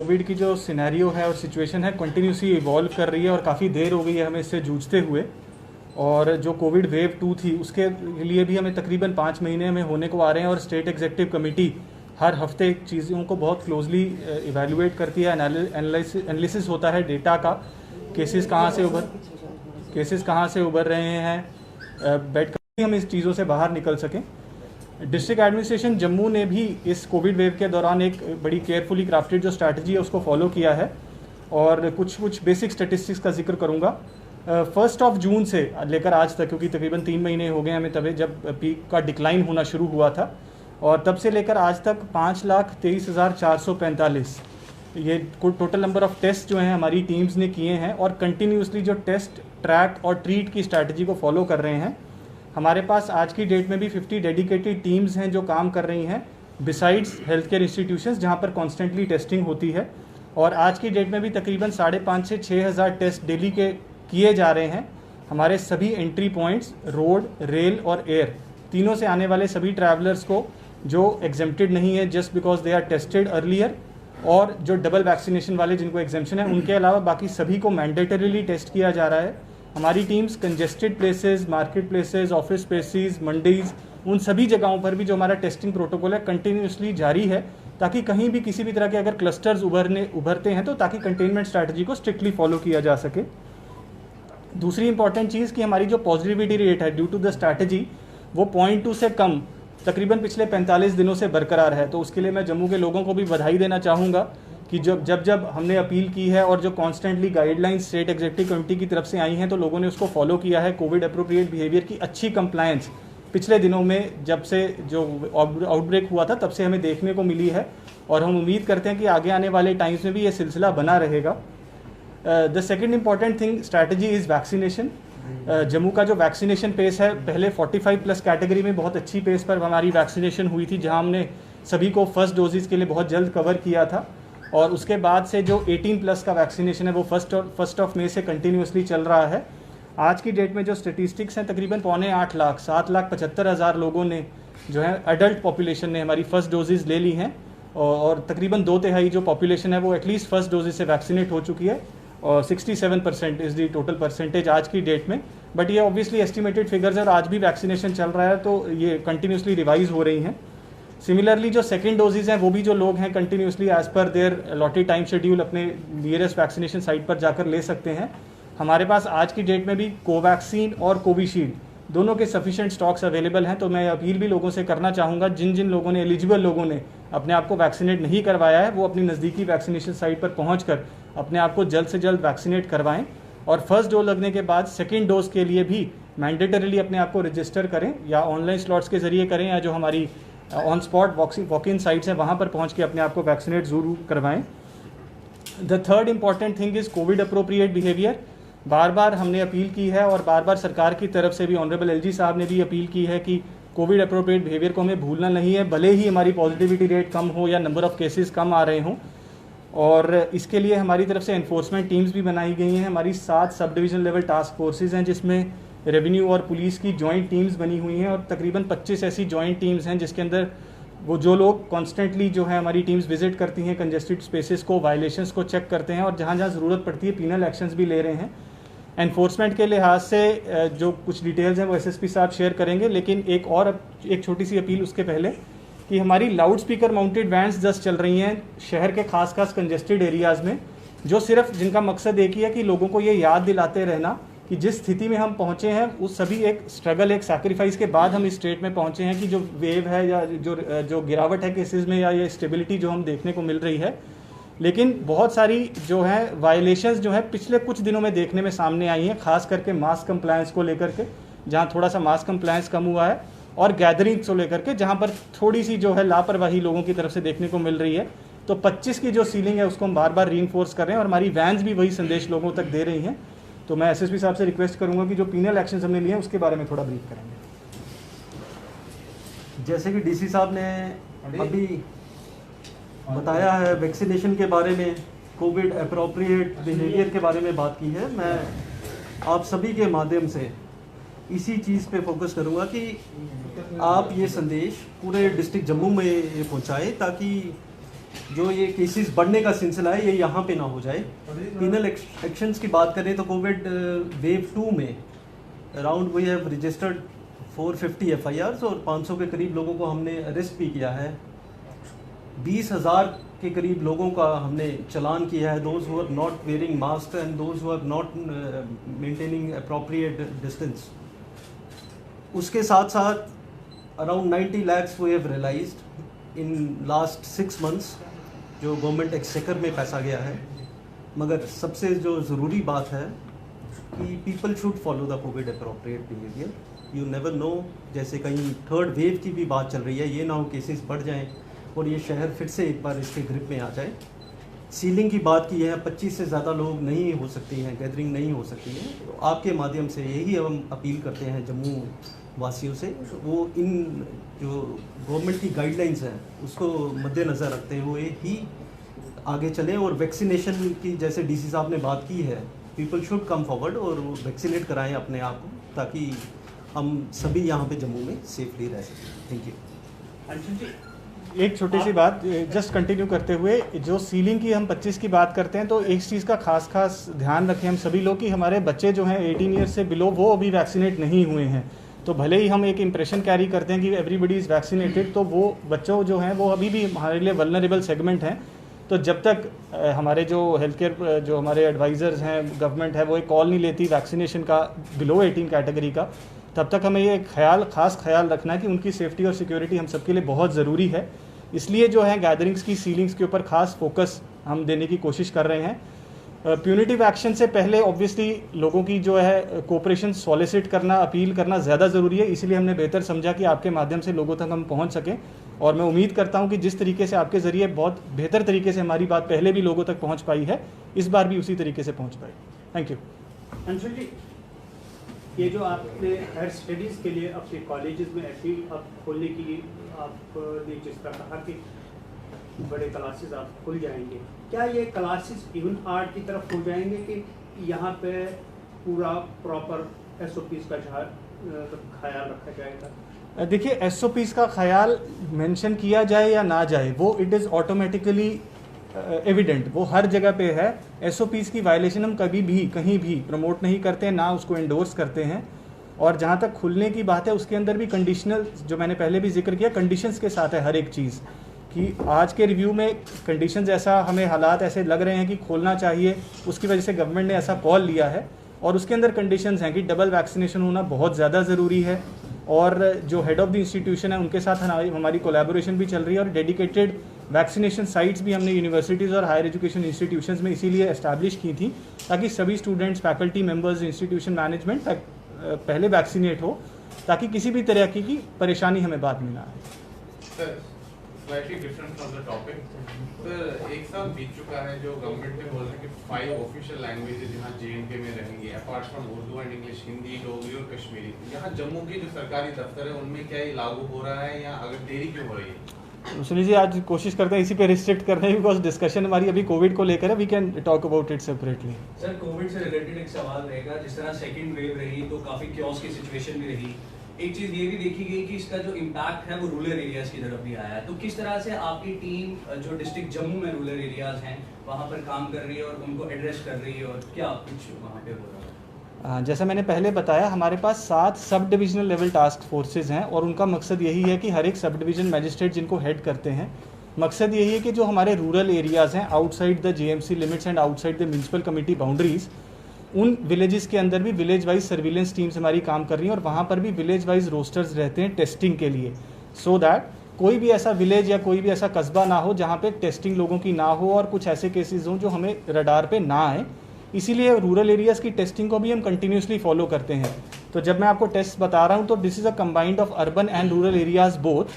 Covid की जो scenario है और सिचुएशन है कंटिन्यूसली इवॉल्व कर रही है और काफ़ी देर हो गई है हमें इससे जूझते हुए। और जो कोविड वेव 2 थी उसके लिए भी हमें तकरीबन 5 महीने में होने को आ रहे हैं और स्टेट एग्जीक्यूटिव कमेटी हर हफ्ते चीज़ों को बहुत क्लोजली इवैल्यूएट करती है, एनालिसिस होता है डेटा का, केसेस कहाँ से उभर रहे हैं, बेड कर हम इस चीज़ों से बाहर निकल सकें। डिस्ट्रिक्ट एडमिनिस्ट्रेशन जम्मू ने भी इस कोविड वेव के दौरान एक बड़ी केयरफुली क्राफ्टेड जो स्ट्रैटेजी है उसको फॉलो किया है और कुछ बेसिक स्टेटिस्टिक्स का जिक्र करूंगा। 1 जून से लेकर आज तक, क्योंकि तकरीबन 3 महीने हो गए हमें तभी जब पीक का डिक्लाइन होना शुरू हुआ था, और तब से लेकर आज तक 5,23,445 ये टोटल नंबर ऑफ टेस्ट जो हैं हमारी टीम्स ने किए हैं और कंटिन्यूसली जो टेस्ट, ट्रैक और ट्रीट की स्ट्रैटेजी को फॉलो कर रहे हैं। हमारे पास आज की डेट में भी 50 डेडिकेटेड टीम्स हैं जो काम कर रही हैं बिसाइड्स हेल्थ केयर इंस्टीट्यूशंस जहां पर कॉन्स्टेंटली टेस्टिंग होती है। और आज की डेट में भी तकरीबन 5,500 से 6,000 टेस्ट डेली के किए जा रहे हैं। हमारे सभी एंट्री पॉइंट्स रोड, रेल और एयर तीनों से आने वाले सभी ट्रैवलर्स को जो एग्जेम्प्टेड नहीं है just because they are tested earlier, और जो डबल वैक्सीनेशन वाले जिनको एग्जेम्पशन है उनके अलावा बाकी सभी को मैंडेटरीली टेस्ट किया जा रहा है। हमारी teams congested places, market places, office spaces, mandis, उन सभी जगहों पर भी जो हमारा टेस्टिंग प्रोटोकॉल है कंटिन्यूसली जारी है, ताकि कहीं भी किसी भी तरह के अगर क्लस्टर्स उभरते हैं तो ताकि कंटेनमेंट स्ट्रैटेजी को स्ट्रिक्टली फॉलो किया जा सके। दूसरी इंपॉर्टेंट चीज़ कि हमारी जो पॉजिटिविटी रेट है ड्यू टू द स्ट्रैटेजी वो 0.2 से कम तकरीबन पिछले 45 दिनों से बरकरार है। तो उसके लिए मैं जम्मू के लोगों को भी बधाई देना चाहूँगा कि जब हमने अपील की है और जो constantly guidelines state executive committee की तरफ से आई हैं तो लोगों ने उसको फॉलो किया है। कोविड अप्रोप्रिएट बिहेवियर की अच्छी कंप्लायंस पिछले दिनों में जब से जो आउटब्रेक हुआ था तब से हमें देखने को मिली है और हम उम्मीद करते हैं कि आगे आने वाले टाइम्स में भी ये सिलसिला बना रहेगा। The second important thing strategy is vaccination. Jammu का जो वैक्सीनेशन पेस है, पहले 45+ कैटेगरी में बहुत अच्छी पेस पर हमारी वैक्सीनेशन हुई थी जहां हमने सभी को फर्स्ट डोजेज़ के लिए बहुत जल्द कवर किया था, और उसके बाद से जो 18+ का वैक्सीनेशन है वो फर्स्ट ऑफ मई से कंटिन्यूसली चल रहा है। आज की डेट में जो स्टेटिस्टिक्स हैं तकरीबन 7.25 लाख 7,75,000 लोगों ने जो है एडल्ट पॉपुलेशन ने हमारी फर्स्ट डोजेज़ ले ली हैं, और तकरीबन 2/3 जो पॉपुलेशन है वो एटलीस्ट फर्स्ट डोजेज से वैक्सीनेट हो चुकी है, और 67% इज़ दी टोटल परसेंटेज आज की डेट में। बट ये ऑब्वियसली एस्टिमेटेड फिगर्स है और आज भी वैक्सीनेशन चल रहा है तो ये कंटिन्यूसली रिवाइज हो रही हैं। सिमिलरली जो सेकेंड डोजेज़ हैं वो भी जो लोग हैं continuously as per their allotted time schedule अपने नियरेस्ट वैक्सीनेशन साइट पर जाकर ले सकते हैं। हमारे पास आज की डेट में भी कोवैक्सीन और कोविशील्ड दोनों के सफिशिएंट स्टॉक्स अवेलेबल हैं। तो मैं अपील भी लोगों से करना चाहूँगा, जिन लोगों ने, एलिजिबल लोगों ने अपने आप को वैक्सीनेट नहीं करवाया है वो अपनी नज़दीकी वैक्सीनेशन साइट पर पहुँच अपने आप को जल्द से जल्द वैक्सीनेट करवाएं, और फर्स्ट डोज लगने के बाद सेकेंड डोज के लिए भी मैंडेटरीली अपने आप को रजिस्टर करें, या ऑनलाइन स्लॉट्स के जरिए करें, या जो हमारी on spot walk in sites हैं वहाँ पर पहुँच के अपने आप को वैक्सीनेट ज़रूर करवाएं। The third important thing is covid appropriate behaviour. बार बार हमने अपील की है और बार बार सरकार की तरफ से भी ऑनरेबल एलजी साहब ने भी अपील की है कि कोविड अप्रोप्रिएट बिहेवियर को हमें भूलना नहीं है, भले ही हमारी पॉजिटिविटी रेट कम हो या नंबर ऑफ केसेस कम आ रहे हों। और इसके लिए हमारी तरफ से एनफोर्समेंट टीम्स भी बनाई गई हैं। हमारी 7 sub division level task forces हैं जिसमें रेवेन्यू और पुलिस की जॉइंट टीम्स बनी हुई हैं, और तकरीबन 25 ऐसी जॉइंट टीम्स हैं जिसके अंदर वो जो लोग कॉन्स्टेंटली जो है हमारी टीम्स विजिट करती हैं कंजेस्टेड स्पेसेस को, वायलेशंस को चेक करते हैं, और जहाँ जहाँ ज़रूरत पड़ती है पीनल एक्शंस भी ले रहे हैं। एनफोर्समेंट के लिहाज से जो कुछ डिटेल्स हैं वो एसएसपी साहब शेयर करेंगे, लेकिन एक छोटी सी अपील उसके पहले कि हमारी loud speaker mounted vans just चल रही हैं शहर के खास कंजेस्टेड एरियाज़ में, जो सिर्फ जिनका मकसद एक ही है कि लोगों को ये याद दिलाते रहना कि जिस स्थिति में हम पहुँचे हैं उस सभी एक स्ट्रगल, एक सैक्रिफाइस के बाद हम इस स्टेट में पहुँचे हैं कि जो वेव है या जो गिरावट है केसेस में या ये स्टेबिलिटी जो हम देखने को मिल रही है, लेकिन बहुत सारी जो है वायलेशंस जो है पिछले कुछ दिनों में देखने में सामने आई हैं, खास करके मास्क कंप्लायंस को लेकर के, जहाँ थोड़ा सा मास्क कंप्लायंस कम हुआ है, और गैदरिंग्स को लेकर के जहाँ पर थोड़ी सी जो है लापरवाही लोगों की तरफ से देखने को मिल रही है। तो 25 की जो सीलिंग है उसको हम बार बार रीइंफोर्स कर रहे हैं और हमारी वैन्स भी वही संदेश लोगों तक दे रही हैं। तो मैं एसएसपी साहब से रिक्वेस्ट करूँगा कि जो पीनल एक्शन हमने लिए हैं उसके बारे में थोड़ा ब्रीफ करेंगे। जैसे कि डीसी साहब ने अभी बताया है वैक्सीनेशन के बारे में, कोविड अप्रोप्रिएट बिहेवियर के बारे में बात की है, मैं आप सभी के माध्यम से इसी चीज़ पे फोकस करूँगा कि आप ये संदेश पूरे डिस्ट्रिक्ट जम्मू में ये पहुँचाएँ ताकि जो ये केसेस बढ़ने का सिलसिला है ये यहाँ पे ना हो जाए। पीनल एक्शंस की बात करें तो कोविड वेव 2 में around we have registered 450 FIRs और 500 के करीब लोगों को हमने अरेस्ट भी किया है। 20,000 के करीब लोगों का हमने चालान किया है, those who are not wearing mask and those who are not maintaining appropriate distance. उसके साथ साथ around 90 lakhs we have realised in last 6 months जो गवर्नमेंट एक्सचेकर में पैसा गया है। मगर सबसे जो ज़रूरी बात है कि people should follow the Covid appropriate behaviour. You never know, जैसे कहीं थर्ड वेव की भी बात चल रही है, ये ना हो केसेस बढ़ जाएं और ये शहर फिर से एक बार इसके ग्रिप में आ जाए। सीलिंग की बात की है, 25 से ज़्यादा लोग नहीं हो सकती हैं, गैदरिंग नहीं हो सकती है। तो आपके माध्यम से यही हम अपील करते हैं जम्मू वासियों से, वो इन जो गवर्नमेंट की गाइडलाइंस हैं उसको मद्देनज़र रखते हुए ही आगे चलें। और वैक्सीनेशन की जैसे डीसी साहब ने बात की है, पीपल शुड कम फॉरवर्ड और वैक्सीनेट कराएं अपने आप को, ताकि हम सभी यहाँ पे जम्मू में सेफली रह सकें। Thank you. एक छोटी सी बात जस्ट कंटिन्यू करते हुए, जो सीलिंग की हम 25 की बात करते हैं तो एक चीज़ का खास ध्यान रखें हम सभी लोग कि हमारे बच्चे जो हैं 18 ईयर्स से बिलो वो अभी वैक्सीनेट नहीं हुए हैं। तो भले ही हम एक इम्प्रेशन कैरी करते हैं कि एवरीबडी इज़ वैक्सीनेटेड, तो वो बच्चों जो हैं वो अभी भी हमारे लिए वल्नरेबल सेगमेंट हैं। तो जब तक हमारे जो हेल्थ केयर जो हमारे एडवाइज़र्स हैं, गवर्नमेंट है, वो एक कॉल नहीं लेती वैक्सीनेशन का बिलो 18 कैटेगरी का, तब तक हमें ये खास ख्याल रखना है कि उनकी सेफ्टी और सिक्योरिटी हम सबके लिए बहुत ज़रूरी है। इसलिए जो है गैदरिंग्स की सीलिंग्स के ऊपर खास फोकस हम देने की कोशिश कर रहे हैं। प्यूनिटिव एक्शन से पहले ऑब्वियसली लोगों की जो है कोऑपरेशन सॉलिसिट करना, अपील करना ज़्यादा ज़रूरी है। इसलिए हमने बेहतर समझा कि आपके माध्यम से लोगों तक हम पहुंच सकें, और मैं उम्मीद करता हूं कि जिस तरीके से आपके ज़रिए बहुत बेहतर तरीके से हमारी बात पहले भी लोगों तक पहुंच पाई है, इस बार भी उसी तरीके से पहुंच पाए। Thank you. अंशुल जी, ये जो आपने हायर स्टडीज़ के लिए अपने कॉलेजेस में अपील अब खोलने की आपने जिस तरह कहा कि बड़े क्लासेस आप खुल जाएंगे, क्या ये क्लासेस इवन आर्ट की तरफ हो जाएंगे कि यहाँ पे पूरा प्रॉपर SOPs का ख्याल रखा जाएगा? देखिए, SOPs का ख्याल मेंशन किया जाए या ना जाए, वो इट इज़ ऑटोमेटिकली एविडेंट, वो हर जगह पे है। SOPs की वायलेशन हम कभी भी कहीं भी प्रमोट नहीं करते हैं, ना उसको एंडोर्स करते हैं। और जहाँ तक खुलने की बात है, उसके अंदर भी कंडीशनल, जो मैंने पहले भी जिक्र किया, कंडीशंस के साथ है हर एक चीज़। कि आज के रिव्यू में कंडीशंस ऐसा, हमें हालात ऐसे लग रहे हैं कि खोलना चाहिए, उसकी वजह से गवर्नमेंट ने ऐसा कॉल लिया है। और उसके अंदर कंडीशंस हैं कि डबल वैक्सीनेशन होना बहुत ज़्यादा ज़रूरी है, और जो हेड ऑफ़ द इंस्टीट्यूशन है उनके साथ हमारी कोलैबोरेशन भी चल रही है, और डेडिकेटेड वैक्सीनेशन साइट्स भी हमने यूनिवर्सिटीज़ और हायर एजुकेशन इंस्टीट्यूशंस में इसीलिए एस्टैब्लिश की थी, ताकि सभी students, faculty members, institution management पहले वैक्सीनेट हो, ताकि किसी भी तरह की परेशानी हमें बाद में ना आए। Slightly different from the topic sir, एक साल बीत चुका है जो गवर्नमेंट ने बोल रहा है कि 5 ऑफिशियल लैंग्वेजेस यहाँ JNK में रहेंगी, apart from Urdu and English, Hindi, Dogri और कश्मीरी। यहाँ जम्मू के जो सरकारी दफ्तर है उनमें क्या ये लागू हो रहा है, या अगर देरी क्यों हो रही है? सुनील जी, आज कोशिश करते हैं इसी पे रिस्ट्रिक्ट करने की, बिकॉज डिस्कशन हमारी अभी कोविड को लेकर है। We can talk about it separately. Sir, covid से रिलेटेड एक सवाल रहेगा। जिस तरह सेकंड वेव रही तो काफ़ी क्योस की सिचुएशन भी रही, एक चीज़ ये भी देखी गई कि इसका जो इम्पैक्ट है वो रूरल एरियाज़ की तरफ भी आया है। तो किस तरह से आपकी टीम जो डिस्ट्रिक्ट जम्मू में रूरल एरियाज़ हैं वहाँ पर काम कर रही है और उनको एड्रेस कर रही है, और क्या कुछ वहाँ पे हो रहा है? जैसा मैंने पहले बताया, हमारे पास 7 sub divisional level task forces हैं, और उनका मकसद यही है कि हर एक सब डिवीजन मैजिस्ट्रेट जिनको हेड करते हैं, मकसद यही है कि जो हमारे रूरल एरियाज़ हैं outside the JMC limits and outside the municipal committee boundaries, उन विलेजेस के अंदर भी विलेज वाइज सर्विलेंस टीम्स हमारी काम कर रही हैं, और वहाँ पर भी विलेज वाइज रोस्टर्स रहते हैं टेस्टिंग के लिए, सो दैट कोई भी ऐसा विलेज या कोई भी ऐसा कस्बा ना हो जहाँ पे टेस्टिंग लोगों की ना हो, और कुछ ऐसे केसेस हों जो हमें रडार पे ना आए। इसीलिए रूरल एरियाज़ की टेस्टिंग को भी हम कंटिन्यूसली फॉलो करते हैं। तो जब मैं आपको टेस्ट बता रहा हूँ, तो this is a combined of urban and rural areas both,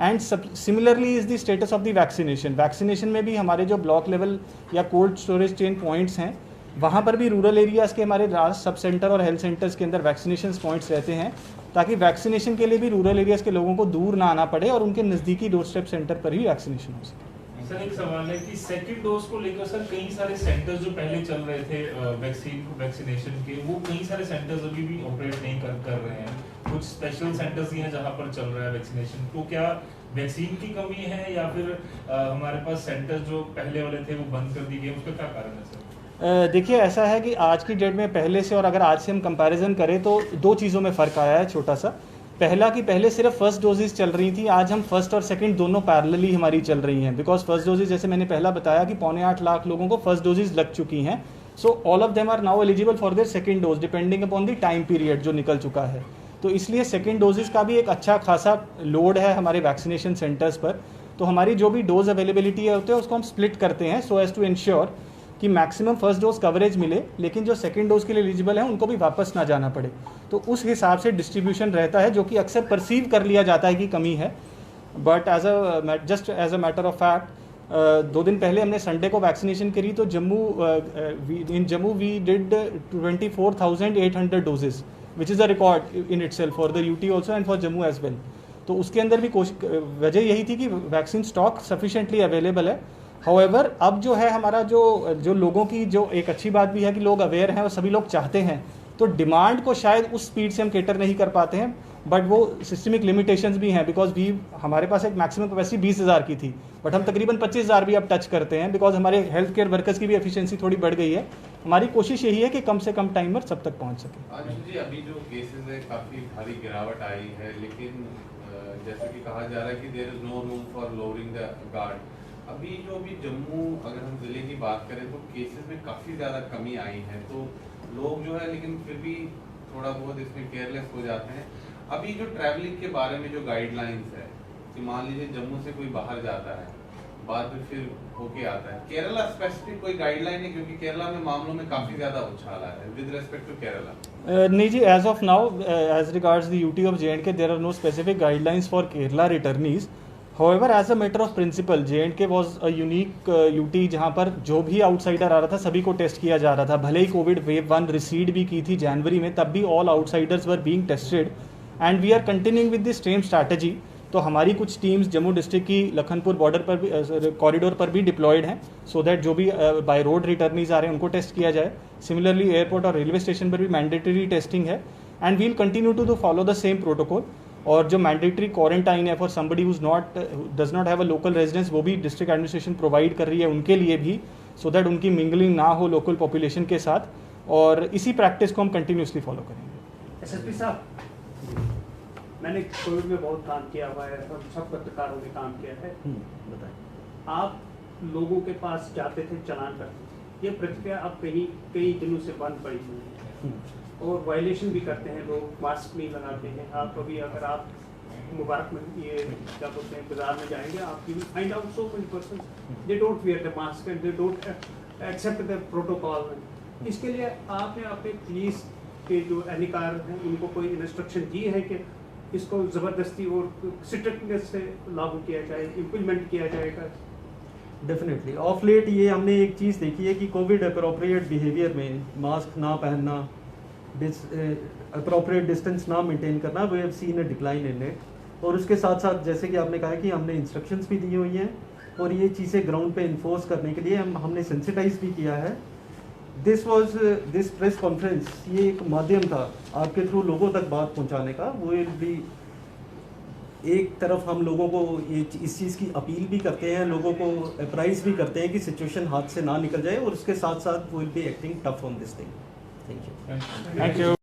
and similarly is the status of the vaccination में भी हमारे जो ब्लॉक लेवल या कोल्ड स्टोरेज चेन पॉइंट्स हैं, वहाँ पर भी रूरल एरियाज़ के हमारे सब सेंटर और हेल्थ सेंटर्स के अंदर वैक्सीनेशन पॉइंट्स रहते हैं, ताकि वैक्सीनेशन के लिए भी रूरल एरियाज़ के लोगों को दूर ना आना पड़े और उनके नज़दीकी डोर स्टेप सेंटर पर ही वैक्सीनेशन हो सके। सर एक सवाल है कि सेकंड डोज को लेकर सर कई सारे सेंटर्स जो पहले चल रहे थे वैक्सीनेशन के, वो कई सारे सेंटर्स अभी भी ऑपरेट नहीं कर रहे हैं। कुछ स्पेशल सेंटर्स ही हैं जहां पर चल रहा है वैक्सीनेशन। तो क्या वैक्सीन की कमी है या फिर हमारे पास सेंटर्स जो पहले वाले थे वो बंद कर दिए गए, उसका क्या कारण है सर? देखिए ऐसा है कि आज की डेट में पहले से और अगर आज से हम कंपैरिजन करें तो दो चीज़ों में फ़र्क आया है छोटा सा। पहला कि पहले सिर्फ फर्स्ट डोजेस चल रही थी, आज हम फर्स्ट और सेकंड दोनों पैरेलली हमारी चल रही हैं। बिकॉज फर्स्ट डोजेस जैसे मैंने पहला बताया कि 8.25 लाख लोगों को फर्स्ट डोजेस लग चुकी हैं। So all of them are now eligible for their second dose depending upon the time period जो निकल चुका है। तो इसलिए सेकंड डोजेस का भी एक अच्छा खासा लोड है हमारे वैक्सीनेशन सेंटर्स पर। तो हमारी जो भी डोज अवेलेबिलिटी होती है उसको हम स्प्लिट करते हैं सो एज टू इंश्योर कि मैक्सिमम फर्स्ट डोज कवरेज मिले, लेकिन जो सेकंड डोज के लिए एलिजिबल है उनको भी वापस ना जाना पड़े। तो उस हिसाब से डिस्ट्रीब्यूशन रहता है, जो कि अक्सर परसीव कर लिया जाता है कि कमी है। But just as a matter of fact 2 दिन पहले हमने संडे को वैक्सीनेशन करी तो in Jammu we did 24,800 doses which is a record in itself for the UT also and for Jammu as well. तो उसके अंदर भी वजह यही थी कि वैक्सीन स्टॉक सफिशेंटली अवेलेबल है। हाउएवर अब जो है हमारा जो लोगों की जो एक अच्छी बात भी है कि लोग अवेयर हैं और सभी लोग चाहते हैं, तो डिमांड को शायद उस स्पीड से हम कैटर नहीं कर पाते हैं। बट वो सिस्टमिक लिमिटेशंस भी हैं बिकॉज हमारे पास एक मैक्सिमम कैपेसिटी 20,000 की थी, बट हम तकरीबन 25,000 भी अब टच करते हैं बिकॉज हमारे हेल्थ केयर वर्कर्स की भी एफिशिएंसी थोड़ी बढ़ गई है। हमारी कोशिश यही है कि कम से कम टाइम पर सब तक पहुँच सके। अंशु जी, अभी जो केसेस है काफ़ी भारी गिरावट आई है, लेकिन जैसे कि कहा जा रहा है कि there is no room for lowering the guard. अभी जम्मू अगर हम ज़िले की बात करें तो केसेस में काफ़ी ज़्यादा कमी आई है, तो लोग जो है लेकिन फिर भी थोड़ा बहुत इसमें केयरलेस हो जाते हैं। अभी जो ट्रैवलिंग के बारे में जो गाइडलाइंस है कि मान लीजिए जम्मू से कोई बाहर जाता है, बाद में फिर होके आता है, केरला स्पेसिफिक कोई गाइडलाइन है? क्योंकि केरला में मामलों में काफ़ी ज़्यादा उछाल आया है विद रिस्पेक्ट टू केरला। नहीं जी, as of now as regards the UT of J&K there are no specific guidelines for Kerala returnees. However, as a matter of principle, J&K was a unique UT जहाँ पर जो भी आउटसाइडर आ रहा था सभी को टेस्ट किया जा रहा था। भले ही कोविड वेव 1 रिसीड भी की थी जनवरी में, तब भी all outsiders were being tested and we are continuing with the same strategy. तो हमारी कुछ टीम्स जम्मू डिस्ट्रिक्ट की लखनपुर बॉर्डर पर भी कॉरिडोर पर भी डिप्लॉयड हैं सो दैट जो भी बाय रोड रिटर्नीज आ रहे हैं उनको टेस्ट किया जाए। सिमिलरली एयरपोर्ट और रेलवे स्टेशन पर भी मैंडेटरी टेस्टिंग है and we'll continue to follow the same protocol. और जो मैंडेटरी क्वारंटाइन है for somebody who does not have a local residence, वो भी डिस्ट्रिक्ट एडमिनिस्ट्रेशन प्रोवाइड कर रही है उनके लिए भी, सो दैट उनकी मिंगलिंग ना हो लोकल पॉपुलेशन के साथ। और इसी प्रैक्टिस को हम कंटिन्यूसली फॉलो करेंगे। SSP साहब, मैंने कोविड में बहुत काम किया हुआ है और सब पत्रकारों ने काम किया है। बताएं। आप लोगों के पास जाते थे, चालान करते थे, ये प्रक्रिया अब कई दिनों से बंद पड़ी हुई है और वायलेशन भी करते हैं लोग, मास्क नहीं लगाते हैं। आप अभी अगर आप मुबारक में ये क्या बोलते हैं बाजार में जाएंगे, आप you will find out so many person they don't wear the mask and they don't accept the protocol. इसके लिए आपने अपने पुलिस के जो एहलकार हैं उनको कोई इंस्ट्रक्शन दी है कि इसको ज़बरदस्ती और स्ट्रिक्टनेस से लागू किया जाए, इम्प्लीमेंट किया जाएगा? डेफिनेटली ऑफ लेट ये हमने एक चीज़ देखी है कि कोविड अप्रोप्रिएट बिहेवियर में मास्क ना पहनना, अप्रोप्रिएट डिस्टेंस ना मेंटेन करना, we have seen a decline in it. और उसके साथ साथ जैसे कि आपने कहा कि हमने इंस्ट्रक्शंस भी दी हुई हैं और ये चीज़ें ग्राउंड पे इन्फोर्स करने के लिए हमने सेंसिटाइज भी किया है। दिस प्रेस कॉन्फ्रेंस ये एक माध्यम था आपके थ्रू लोगों तक बात पहुंचाने का। वो भी एक तरफ हम लोगों को इस चीज़ की अपील भी करते हैं, लोगों को अप्राइज भी करते हैं कि सिचुएशन हाथ से ना निकल जाए, और उसके साथ साथ we will be acting tough on this thing. Thank you. Thank you.